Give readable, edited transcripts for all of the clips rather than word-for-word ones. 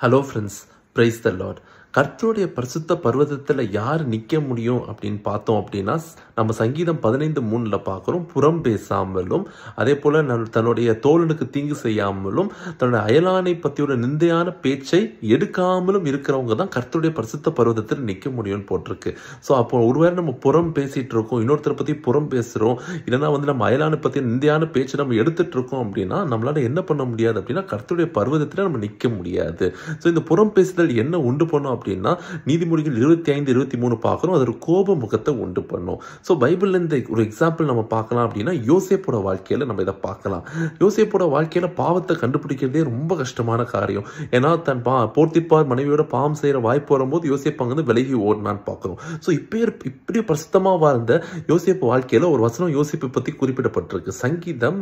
Hello friends, praise the Lord. கர்த்தருடைய பரிசுத்த பர்வதத்தில் யார் நிற்க முடியும் அப்படின்னு பார்த்தோம் அப்படின்னா, நம்ம சங்கீதம் 15:3 பார்க்குறோம். புறம் பேசாமலும் அதே போல் தன்னுடைய தோழனுக்கு தீங்கு செய்யாமலும் தன்னுடைய அயலானை பற்றியோட நிந்தையான பேச்சை எடுக்காமலும் இருக்கிறவங்க தான் கர்த்தருடைய பரிசுத்த பர்வதத்தில் நிற்க முடியும்னு போட்டிருக்கு. ஸோ அப்போ ஒருவேளை நம்ம புறம் பேசிகிட்டு இருக்கோம், இன்னொருத்தரை பற்றி புறம் பேசுகிறோம், இல்லைன்னா நம்ம அயலானை பற்றி நிந்தையான பேச்சை நம்ம எடுத்துகிட்டு இருக்கோம் அப்படின்னா நம்மளால் என்ன பண்ண முடியாது அப்படின்னா கர்த்தருடைய பர்வதத்தில் நம்ம நிற்க முடியாது. ஸோ இந்த புறம் பேசுதல் என்ன உண்டு பண்ணும் அப்படின்னா, நீதிமொழிகள் 25-23 பார்க்குறோம். அது ஒரு கோப முகத்தை உண்டு பண்ணும். ஸோ பைபிள்ல இந்த ஒரு எக்ஸாம்பிள் நம்ம பார்க்கலாம் அப்படின்னா, யோசேப்போட வாழ்க்கையில நம்ம இதை பார்க்கலாம். யோசேப்போட வாழ்க்கையில பாவத்தை கண்டுபிடிக்கிறதே ரொம்ப கஷ்டமான காரியம். ஏன்னா தன் போர்த்திப்பார் மனைவியோட பாவம் செய்யற வாய்ப்பு வரும்போது யோசேப் அங்கிருந்து விலகி ஓடினான்னு பார்க்கிறோம். ஸோ இப்படி பிரசுத்தமா வாழ்ந்த யோசேப்பு வாழ்க்கையில ஒரு வசனம் யோசேப்பை பத்தி குறிப்பிடப்பட்டிருக்கு. சங்கீதம்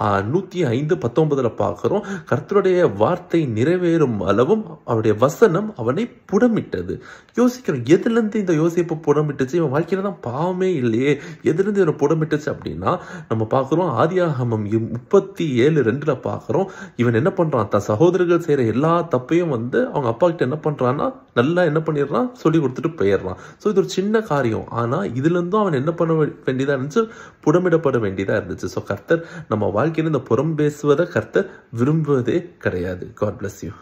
105:19 பார்க்கிறோம். கர்த்தருடைய வார்த்தை நிறைவேறும் அளவும் அவருடைய வசனம் அவனை புடமிட்டது. யோசிக்கிறோம், எதுல இருந்து இந்த யோசேப்பு புடமிட்டுச்சு? இவன் வாழ்க்கையில தான் பாவமே இல்லையே, எதுல இருந்து இவனை புடமிட்டுச்சு அப்படின்னா நம்ம பார்க்கிறோம். ஆதியாகமம் 37:2 பார்க்கிறோம். இவன் என்ன பண்றான், தன் சகோதரர்கள் செய்யற எல்லா தப்பையும் அவங்க அப்பா கிட்ட என்ன பண்றான்னா நல்லா என்ன பண்ணிடுறான், சொல்லி கொடுத்துட்டு போயிடுறான். ஸோ இது ஒரு சின்ன காரியம், ஆனா இதுல இருந்தும் அவன் என்ன பண்ண வேண்டியதா இருந்துச்சு, புடமிடப்பட வேண்டியதா இருந்துச்சு. ஸோ கர்த்தர் நம்ம வாழ்க்கையில இந்த புறம் பேசுவதை கர்த்தர் விரும்புவதே கிடையாது. God bless you.